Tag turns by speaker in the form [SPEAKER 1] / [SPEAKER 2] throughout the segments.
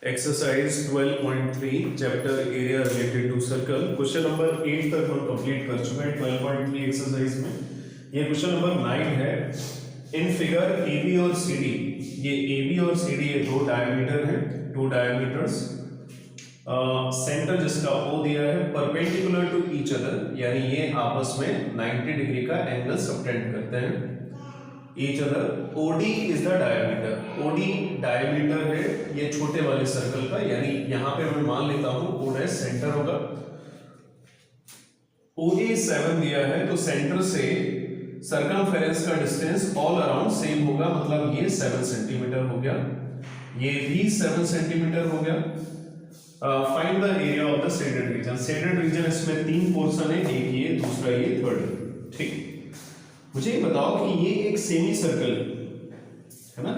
[SPEAKER 1] Exercise 12.3 chapter area related to circle question number 8 तक हम complete कर चुके हैं 12.3 एक्सरसाइज में। ये क्वेश्चन नंबर 9 है। इन फिगर AB और CD, ये AB और CD ये दो डायमीटर हैं, टू डायमीटर्स। सेंटर जिसका O दिया है परपेंडिकुलर टू ईच अदर, यानी ये आपस में 90 डिग्री का एंगल सबटेंड करते हैं। each other, OD is the diameter, OD diameter है ये छोटे वाले सर्कल का, यानी यहां पे मैं मान लेता हूं O' सेंटर होगा। OA 7 दिया है तो सेंटर से सर्कमफेरेंस का डिस्टेंस ऑल अराउंड सेम होगा, मतलब ये 7 सेंटीमीटर हो गया, ये भी 7 सेंटीमीटर हो गया। Find the area of the shaded region. Shaded region इसमें तीन पोर्शन है, एक ये, दूसरा ये, थर्ड। ठीक, मुझे ये बताओ कि ये एक सेमी सर्कल है ना,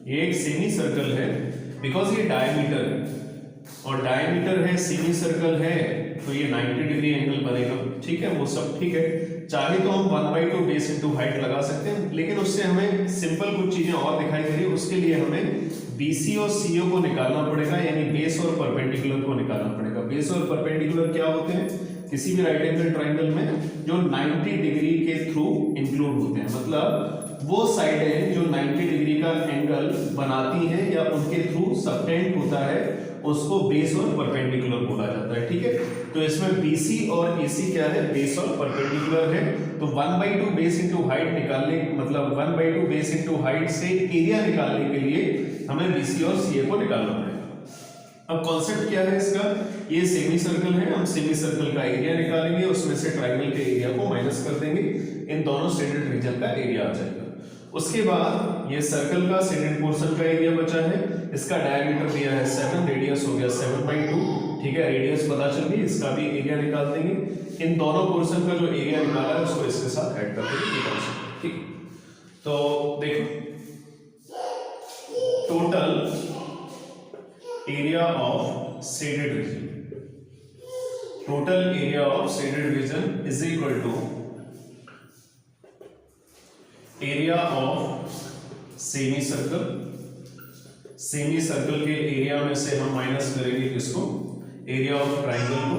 [SPEAKER 1] ये एक सेमी सर्कल है बिकॉज ये डायमीटर है और डायमीटर है, सेमी सर्कल है तो ये 90 डिग्री एंगल बनेगा। ठीक है, वो सब ठीक है। चाहे तो हम 1/2 बेस इनटू हाइट लगा सकते हैं, लेकिन उससे हमें सिंपल कुछ चीजें और दिखाई दे रही है। उसके लिए हमें BC और CO को निकालना पड़ेगा, यानी बेस और परपेंडिकुलर को निकालना पड़ेगा। बेस और परपेंडिकुलर क्या होते हैं? किसी भी राइट एंगल ट्राइंगल में जो 90 डिग्री के थ्रू इंक्लूड होते हैं, मतलब वो साइडें जो 90 डिग्री का एंगल बनाती हैं या उनके थ्रू सबटेंड होता है, उसको बेस और परपेंडिकुलर बोला जाता है। ठीक है, तो इसमें BC और AC क्या है? बेस और परपेंडिकुलर है। तो 1/2 बेस इंटू हाइट निकालने, मतलब 1/2 बेस इंटू हाइट से एरिया निकालने के लिए हमें BC और CA को निकालना पड़ेगा। अब कॉन्सेप्ट क्या है इसका? ये सेमी सर्कल है, हम सेमी सर्कल का एरिया निकालेंगे, उसमें से ट्राइंगल के एरिया को माइनस कर देंगे, इन दोनों शेडेड रीजन का एरिया आ जाएगा। उसके बाद ये सर्कल का शेडेड पोर्शन का एरिया बचा है, इसका डायमीटर दिया है 7, रेडियस हो गया 7/2। ठीक है, रेडियस पता चल गई, इसका भी एरिया निकाल देंगे। इन दोनों पोर्शन का जो एरिया निकाला है उसको इसके साथ ऐड कर देंगे। ठीक, तो देखो total area of shaded region, total area of shaded region is equal to area of semi circle. Semi circle के एरिया में से हम माइनस करेंगे किसको? एरिया ऑफ ट्राइंगल को,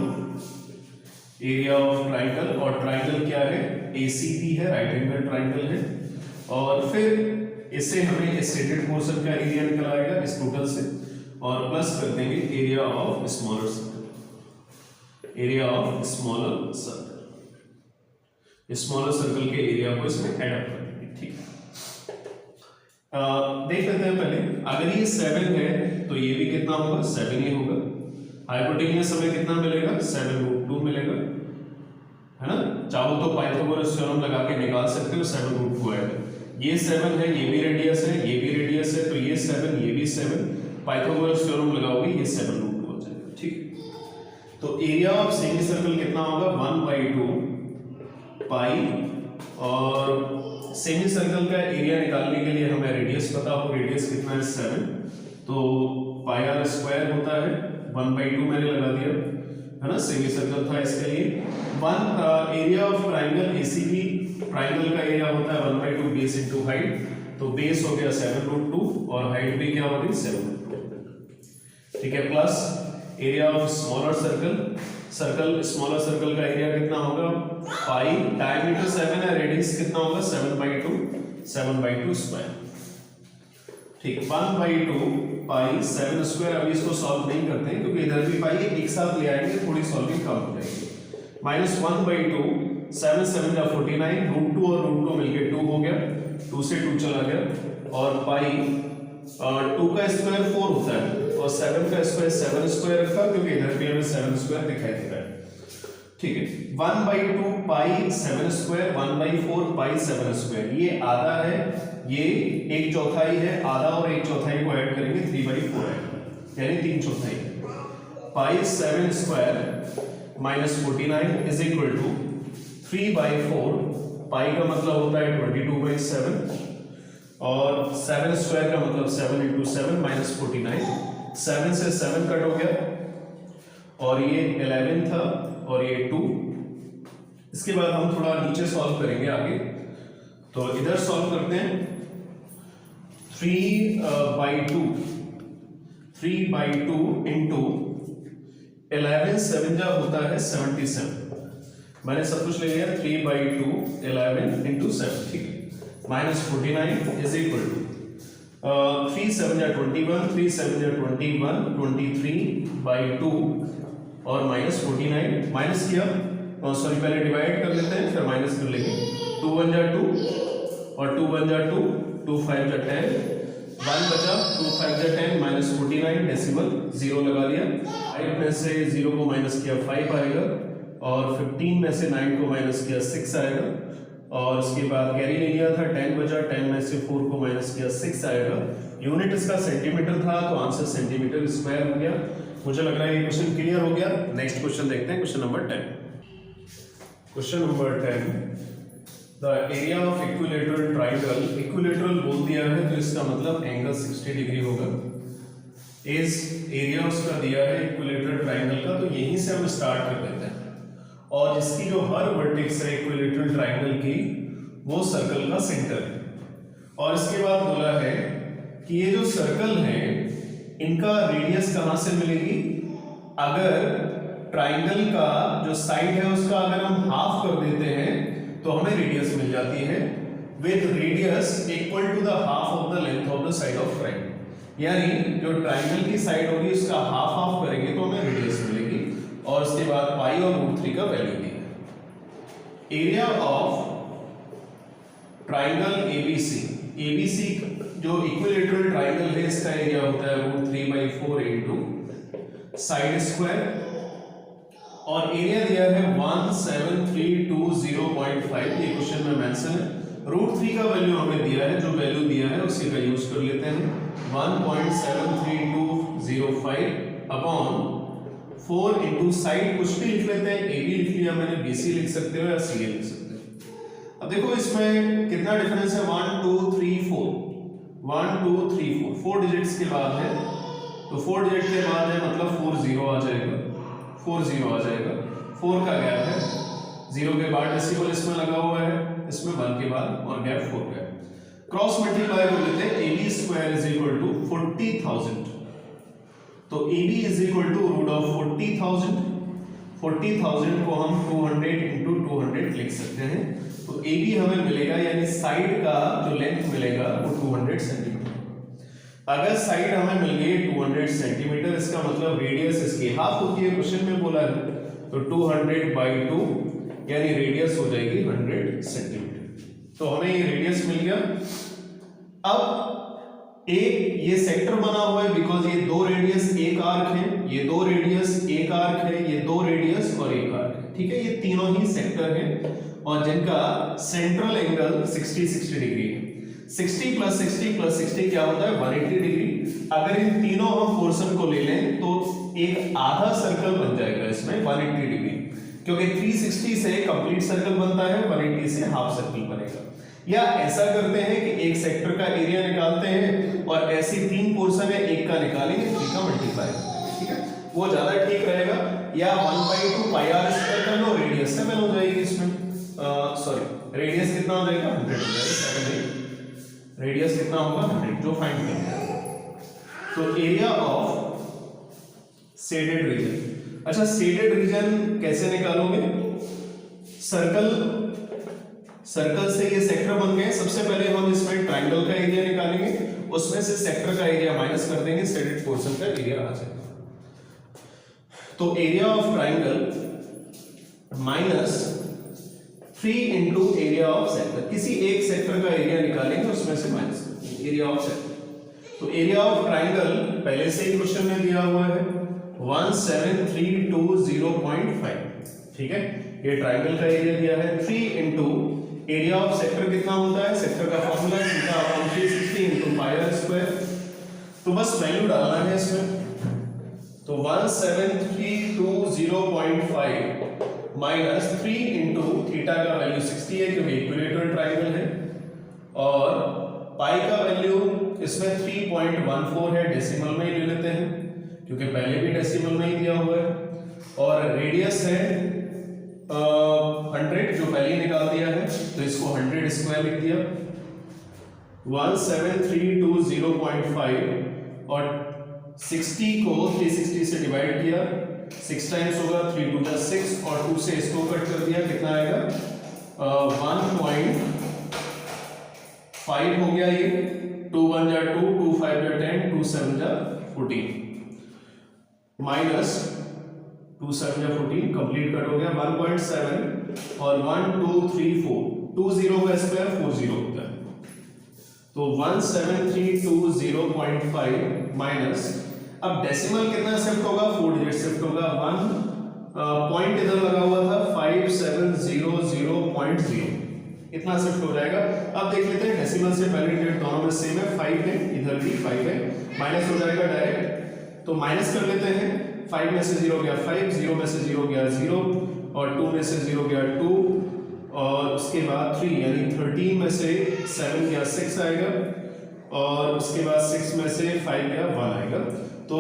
[SPEAKER 1] एरिया ऑफ ट्राइंगल, और ट्राइंगल क्या है? ACP है, राइट एंगल ट्राइंगल है। और फिर इससे हमें इस शेडेड पोर्शन का एरिया निकल आएगा इस टोटल से, और प्लस कर देंगे area of smaller circle, area of smaller circle. Smaller circle के एरिया को इसमें ऐड अप कर देंगे। ठीक है, देख लेते हैं पहले। अगर ये 7 है तो ये भी कितना होगा? 7 ही होगा। हाइपोटेन्यूस हमें कितना मिलेगा? 7√2 मिलेगा, है ना। चाहो तो पाइथागोरस थ्योरम लगा के निकाल सकते हो, 7√2 आएगा। ये 7 है, ये भी रेडियस है, ये भी रेडियस है, तो ये 7, ये भी 7, पाइथागोरस थ्योरम लगाओगे ये 7√2 हो जाएगा। ठीक, तो एरिया ऑफ सेमी सर्कल कितना होगा? 1/2 पाई, और सेमी सर्कल का एरिया निकालने के लिए हमें रेडियस पता हो, रेडियस कितना है? 7, तो πr² होता है, 1/2 मैंने लगा दिया, है ना। सेमी सर्कल था इसके लिए। Area of triangle ACP, triangle का एरिया होता है 1/2 बेस इंटू हाइट, तो बेस हो गया 7√2 और हाइट भी क्या होगी? 7√2। ठीक है, plus area of smaller circle, circle smaller circle का एरिया कितना होगा? पाई, डायमीटर 7 है, रेडियस कितना होगा? 7/2 स्क्वायर। ठीक, 1/2 पाई 7²। अभी इसको सॉल्व नहीं करते हैं क्योंकि इधर भी पाई एक साथ ले आएंगे, थोड़ी सॉल्विंग कम हो जाएगी। माइनस 1/2, 7 7 का 49, √2 और √2 मिलके 2 हो गया, 2 से 2 चला गया, और पाई 2 का स्क्वायर 4 होता है, और 7 का स्क्वायर 7² रखा क्योंकि इधर भी हमें 7² दिखाई दे रहा है। ठीक है, 1/2 पाई 7², 1/4 पाई 7², ये आधा है, ये 1/4 है, आधा और 1/4 को ऐड करेंगे 3/4 है, यानी 3/4। पाई 7² माइनस 49 इज इक्वल टू 3/4, पाई का मतलब होता है 22/7, और 7² का मतलब 7 × 7 माइनस 49, 7 से 7 कट हो गया, और ये 11 था और ये 2। इसके बाद हम थोड़ा नीचे सॉल्व करेंगे आगे, तो इधर सॉल्व करते हैं। 3/2 3/2 इंटू 11 7 जा होता है 77। मैंने सब कुछ ले लिया 3/2 11 इंटू 7, ठीक है, माइनस 49 इज इक्वल टू 3 7 जा 21 3 7 जा 21 23/2 और माइनस 49 माइनस किया, सॉरी पहले डिवाइड कर लेते हैं फिर माइनस कर लेंगे। 2 1 जा 2 और 2 1 जा 2, 2 5 जा 10, 1 बचा, 2 5 जा 10 माइनस 49 डेसिमल 0 लगा लिया। 5 में से 0 को माइनस किया 5 आएगा और 15 में से 9 को माइनस किया 6 आएगा और उसके बाद कैरी ले लिया था 10 बचा, 10 में से 4 को माइनस किया 6 आएगा। यूनिट इसका सेंटीमीटर था तो आंसर सेंटीमीटर स्क्वायर हो गया। मुझे लग रहा है ये क्वेश्चन क्लियर हो गया। नेक्स्ट क्वेश्चन देखते हैं, question number 10। Question number 10, the area of equilateral triangle, equilateral बोल दिया है तो इसका मतलब एंगल 60 डिग्री होगा। इस एरिया उसका दिया है इक्विलेटरल ट्राइंगल का, तो यहीं से हम स्टार्ट कर देते हैं और इसकी जो हर वर्टेक्स है इक्विलेटरल ट्राइंगल की वो सर्कल का सेंटर है। और इसके बाद बोला है कि ये जो सर्कल है इनका रेडियस कहां से मिलेगी, अगर ट्राइंगल का जो साइड है उसका अगर हम हाफ कर देते हैं तो हमें रेडियस मिल जाती है with radius equal to the half of the length of the side of triangle. यानी जो ट्राइंगल की साइड होगी उसका हाफ हाफ करेंगे तो हमें रेडियस मिलेगी और उसके बाद पाई और √3 का वैल्यू दिया है। Area of triangle ABC, ABC जो इक्विलेटरल ट्राइंगल है इसका एरिया होता है √3/4 इंटू साइड स्क्वायर और एरिया दिया है 17320.5। ये क्वेश्चन में मेंशन है। √3 का वैल्यू हमें दिया है, जो वैल्यू दिया है उसी का यूज कर लेते हैं 1.73205 अपॉन 4 इंटू साइड कुछ भी लिख लेते हैं, ए बी लिख लिया मैंने, BC लिख सकते हो या CA लिख सकते हो। अब देखो इसमें कितना डिफरेंस है 1 2 3 4 1 2 3 4 4 डिजिट्स के बाद है तो 4 डिजिट के बाद है मतलब 4 0 आ जाएगा, 4 0 आ जाएगा। 4 का गैप है, 0 के बाद डेसिमल इसमें लगा हुआ है, इसमें 1 के बाद और गैप 4 का है। क्रॉस मल्टीप्लाई कर लेते हैं, AB square is equal to 40,000 तो AB इज इक्वल टू √40,000। 40,000 को हम 200 इंटू 200 लिख सकते हैं तो AB हमें मिलेगा यानी साइड का जो लेंथ मिलेगा वो 200 सेंटीमीटर। अगर साइड हमें मिल गई 200 सेंटीमीटर इसका मतलब रेडियस इसकी हाफ होती है, क्वेश्चन में बोला है तो 200/2 यानी रेडियस हो जाएगी 100 सेंटीमीटर। तो हमें ये रेडियस मिल गया। अब एक ये सेक्टर बना हुआ है बिकॉज ये दो रेडियस एक आर्क है, ये दो रेडियस एक आर्क है, ये दो रेडियस और एक आर्क है, ठीक है। ये तीनों ही सेक्टर हैं और जिनका सेंट्रल एंगल 60 डिग्री है। 60 + 60 + 60 क्या होता है 180 डिग्री। अगर इन तीनों हम पोर्शन को ले लें तो एक आधा सर्कल बन जाएगा इसमें 180 डिग्री, क्योंकि 360 से कंप्लीट सर्कल बनता है, 180 से हाफ सर्कल बनेगा। या ऐसा करते हैं कि एक सेक्टर का एरिया निकालते हैं और ऐसी 3 पोर्शन है, एक का निकालेंगे 3 का मल्टीप्लाई, ठीक है, वो ज्यादा ठीक रहेगा। या 1/2 पाई r स्क्वायर कर लो, रेडियस 7 हो जाएगी इसमें, सॉरी रेडियस कितना हो जाएगा 100 हो जाएगा, 7 नहीं, रेडियस कितना होगा 100 जो फाइंड करना है। तो एरिया ऑफ शेडेड रीजन, अच्छा शेडेड रीजन कैसे निकालोगे, सर्कल से ये सेक्टर बन गए। सबसे पहले हम इसमें ट्राइंगल का एरिया निकालेंगे, उसमें से सेक्टर का एरिया माइनस कर देंगे, शेडेड पोर्शन का एरिया आ जाएगा। तो area of triangle -3 into area of sector, किसी एक सेक्टर का एरिया निकालेंगे उसमें से माइनस करेंगे एरिया ऑफ सेक्टर। तो एरिया ऑफ ट्राइंगल पहले से ही क्वेश्चन में दिया हुआ है 17320.5, ठीक है। ये ट्राइंगल का एरिया दिया है 3 इंटू एरिया ऑफ सेक्टर कितना होता है, सेक्टर का formula θ/360 into pi r square. तो बस वैल्यू डालना है इसमें, तो 17320.5 माइनस 3 इंटू थीटा का वैल्यू 60 है क्योंकि इक्विलेटरल ट्राइंगल है, और पाई का वैल्यू इसमें 3.14 है, डेसिमल में ही ले लेते हैं क्योंकि पहले भी डेसिमल में ही दिया हुआ है, और रेडियस है 100 जो पहले निकाल दिया है तो इसको 100 स्क्वायर लिख दिया। 17320.5 और 60 को 360 से डिवाइड किया, 6 टाइम्स होगा, 3 2 जा 6 और 2 से इसको कट कर दिया, कितना आएगा 1.5 हो गया ये, 2 1 जा 2, 2 5 जा 10, 2 7 जा 14 माइनस 2 7 जा 14 कंप्लीट कट हो गया 1.7 और 1 2 3 4 2 0 का स्क्वायर 4 0 होता है, तो 17320.5 माइनस, अब डेसिमल कितना शिफ्ट होगा 4 डिजिट शिफ्ट होगा, 1 पॉइंट इधर लगा हुआ था 5700.0 इतना शिफ्ट हो जाएगा। अब देख लेते हैं डेसिमल से पहले डिजिट दोनों में सेम है, 5 है, इधर भी 5 है, माइनस हो जाएगा डायरेक्ट, तो माइनस कर लेते हैं, 5 में से 0 गया 5, 0 में से 0 गया 0 और 2 में से 0 गया 2 और उसके बाद 3 यानी 13 में से 7 गया 6 आएगा और उसके बाद 6 में से 5 गया 1 आएगा। तो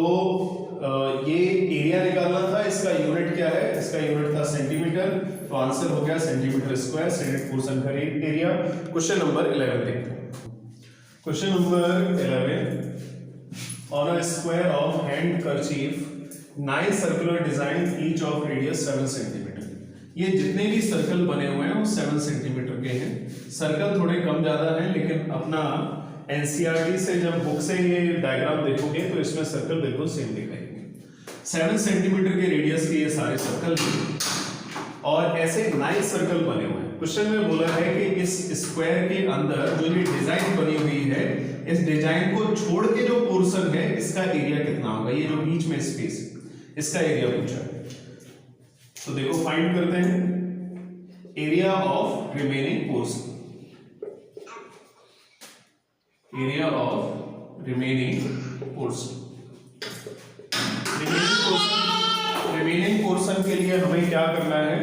[SPEAKER 1] ये एरिया निकालना था, इसका यूनिट क्या है, इसका यूनिट था सेंटीमीटर, तो आंसर हो गया सेंटीमीटर स्क्वायर सेंटेड पोर्शन का एरिया। क्वेश्चन नंबर 11 देखते हैं। Question number 11, on a square of handkerchief 9 circular design each of radius 7 centimeter। ये जितने भी सर्कल बने हुए हैं वो 7 सेंटीमीटर के हैं। सर्कल थोड़े कम ज्यादा हैं, लेकिन अपना एनसीईआरटी से जब बुक से ये डायग्राम देखोगे तो इसमें सर्कल बिल्कुल सेम दिखाएंगे। 7 सेंटीमीटर के रेडियस के ये सारे सर्कल और ऐसे 9 सर्कल बने हुए हैं। क्वेश्चन में बोला है कि इस स्क्वायर के अंदर जो ये डिजाइन बनी हुई है, इस डिजाइन को छोड़ के जो पोर्शन है इसका एरिया कितना होगा, ये जो बीच में स्पेस है इसका एरिया पूछा है। तो देखो फाइंड करते हैं area of remaining portion, area of remaining portion. Remaining portion के लिए हमें क्या करना है,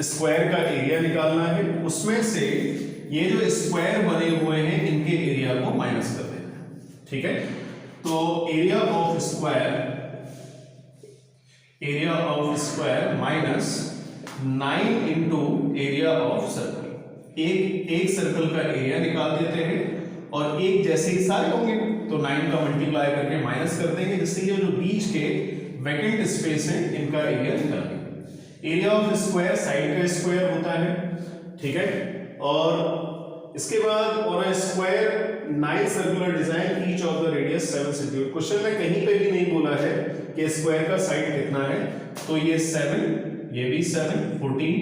[SPEAKER 1] स्क्वायर का एरिया निकालना है, उसमें से ये जो स्क्वायर बने हुए हैं इनके एरिया को माइनस कर देना है, ठीक है। तो area of square minus 9 into area of circle, एक सर्कल का एरिया निकाल देते हैं और एक जैसे ही सारे होंगे तो 9 का मल्टीप्लाई करके माइनस कर देंगे, जिससे ये जो बीच के वैकेंट स्पेस है इनका एरिया निकालेंगे। एरिया ऑफ स्क्वायर साइड का स्क्वायर होता है, ठीक है। और इसके बाद और square 9 circular design each of the radius 7 centimetre. Question में कहीं पे भी नहीं बोला है कि स्क्वायर का साइड कितना है, तो ये 7, ये भी 7 14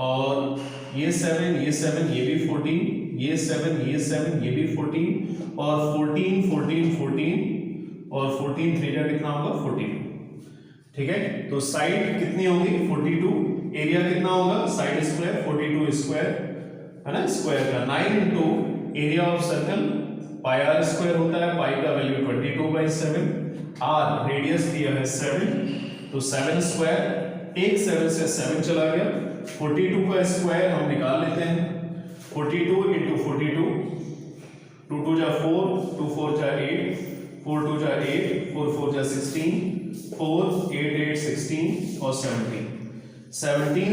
[SPEAKER 1] और ये 7 ये 7 ये भी 14, ये 7 ये 7 ये भी 14 और 14 14 14 और 14 3 का कितना होगा 42, ठीक है। तो साइड कितनी होगी 42, एरिया कितना होगा साइड स्क्वायर 42 स्क्वायर है ना, स्क्वायर का 9 into area of circle pi r square होता है, पाई का वैल्यू 22/7, आर रेडियस दिया है 7, तो 7 स्क्वायर, एक 7 से 7 चला गया, 42 का स्क्वायर हम निकाल लेते हैं, 42 इंटू 42, 2 2 जा 4, 2 4 जा 8, 4 2 जा 8, 4 4 जा 16, 4 8 8 16 और 17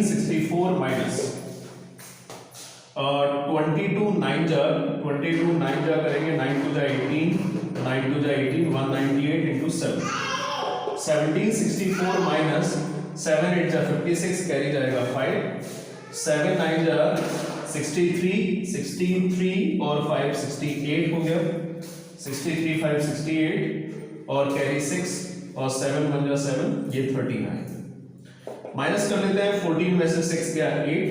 [SPEAKER 1] 64 माइनस 22 9 जा करेंगे, 9 2 जा 18, 9 2 जा 18, 198 इंटू 7, 1764 माइनस 7 8 जा 56 कैरी जाएगा 5, 7 9 जा 63, 63 और 5 68 हो गया, 63 5 68 और कैरी 6 और 7 1 जा 7, ये 39। माइनस कर लेते हैं, 14 में से 6 गया 8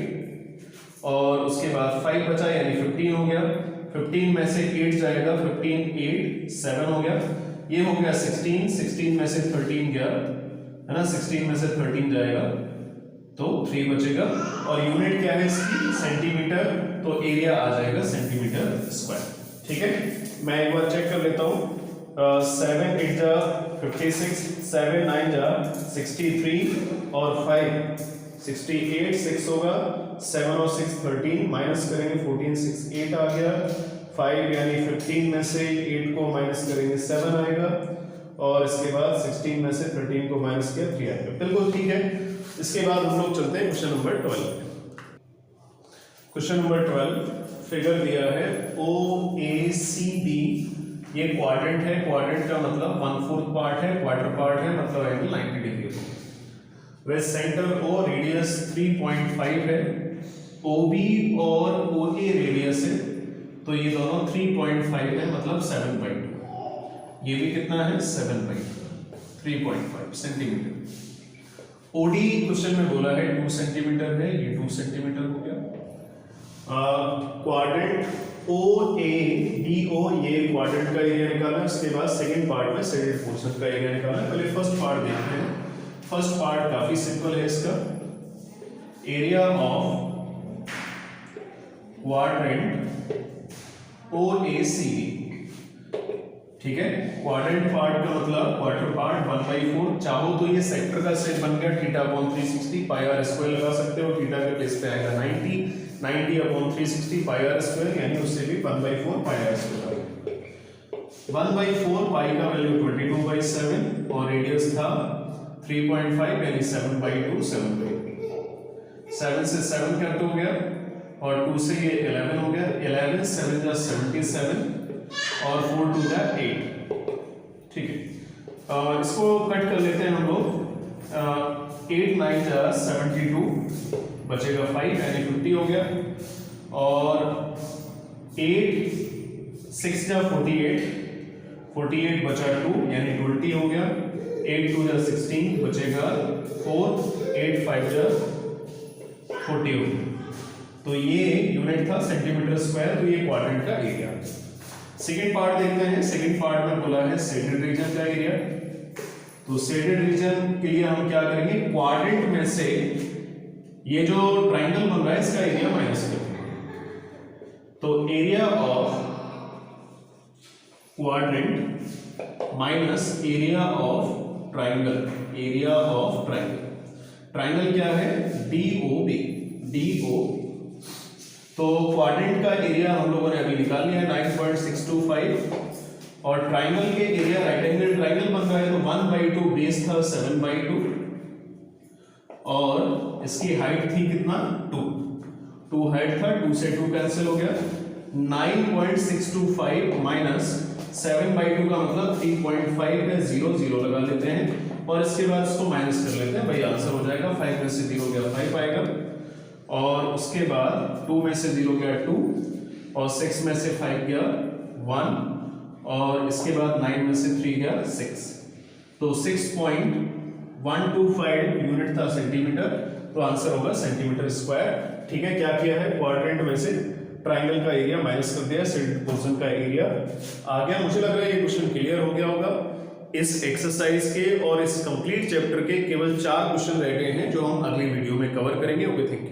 [SPEAKER 1] और उसके बाद 5 बचा यानी 15 हो गया, 15 में से 8 जाएगा, 15 8 7 हो गया, ये हो गया 16, 16 में से 13 गया है ना, 16 में से 13 जाएगा तो 3 बचेगा और यूनिट क्या है इसकी सेंटीमीटर, तो एरिया आ जाएगा सेंटीमीटर स्क्वायर, ठीक है। मैं एक बार चेक कर लेता हूँ, 7 8 जा 56, 7 9 जा 63 और 5 68, 6 होगा, 7 और 6 13, माइनस करेंगे 14 6 8 आ गया, 5 यानी 15 में से 8 को माइनस करेंगे 7 आएगा और इसके बाद 16 में से 13 को माइनस किया 3 आएगा, बिल्कुल ठीक है। इसके बाद हम लोग चलते हैं question number 12। Question number 12 figure दिया है OACB ये क्वाड्रेंट है, क्वाड्रेंट का मतलब 1/4 पार्ट है, क्वार्टर पार्ट है, मतलब एंगल 90 डिग्री होगा। वैसे सेंटर ओ रेडियस 3.5 है, OB और OA रेडियस है, तो ये दोनों 3.5 है, मतलब 7.2। ये भी कितना है 7.2, 3.5 सेंटीमीटर। OD क्वेश्चन में बोला है 2 सेंटीमीटर है, ये 2 सेंटीमीटर हो गया। क्वाड्रेंट OADO, ये क्वाड्रेंट का एरिया निकाला। उसके बाद सेकंड पार्ट में शेडेड पोर्शन का एरिया निकाला। पहले फर्स्ट पार्ट देखते हैं। फर्स्ट पार्ट काफी सिंपल है इसका। एरिया ऑफ क्वाड्रेंट OACD, ठीक है। क्वाड्रेंट पार्ट का मतलब क्वार्टर पार्ट 1/4। चाहो तो ये सेक्टर का सेट बन गया, θ/360 πr² लगा सकते हो। थीटा के प्लेस पे आएगा 90/360 πr², यानी उससे भी 1/4 πr²। 1/4 पाई का वैल्यू 22/7 और रेडियस था 3.5, यानी 7/2, 7 से 7 कट हो गया और 2 से ये 11 हो गया। 11 7 जा 77 और 4 2 जा 8, ठीक है। इसको कट कर लेते हैं हम लोग। 8 9 जा 72, बचेगा 5, यानी 50 हो गया। और 8 6 जा 48, 48 बचा 2, यानी 20 हो गया। 8 2 जा 16, बचेगा 4, 8 5 जा 40 हो गया। तो ये यूनिट था सेंटीमीटर स्क्वायर, तो ये क्वाड्रेंट का एरिया। सेकेंड पार्ट देखते हैं। सेकेंड पार्ट में बोला है शेडेड रीजन का एरिया। तो शेडेड रीजन के लिए हम क्या करेंगे, क्वाड्रेंट में से ये जो ट्राइंगल बन रहा है इसका एरिया माइनस करेंगे। तो area of quadrant minus area of triangle, area of triangle. Triangle क्या है, DOB, DO। तो क्वाड्रेंट का एरिया हम लोगों ने अभी निकाल लिया 9.625, और ट्राइंगल के एरिया, राइट एंगल ट्राइंगल बन रहा है तो 1/2 बेस था 7/2, और इसकी हाइट थी कितना 2 हाइट था, 2 से 2 कैंसिल हो गया। 9.625 माइनस 7/2 का मतलब 3.5 है, 0 0 लगा लेते हैं और इसके बाद इसको माइनस कर लेते हैं, भाई आंसर हो जाएगा 5 में से 0 गया 5 आएगा, और उसके बाद 2 में से 0 गया 2, और 6 में से 5 गया 1, और इसके बाद 9 में से 3 गया 6। तो 6.125 यूनिट था सेंटीमीटर, तो आंसर होगा सेंटीमीटर स्क्वायर। ठीक है, क्या किया है, क्वाड्रेंट में से ट्राइंगल का एरिया माइनस कर दिया, शेडेड पोर्शन का एरिया आ गया। मुझे लग रहा है ये क्वेश्चन क्लियर हो गया होगा। इस एक्सरसाइज के और इस कंप्लीट चैप्टर के केवल 4 क्वेश्चन रह गए हैं जो हम अगली वीडियो में कवर करेंगे। Okay, thank you.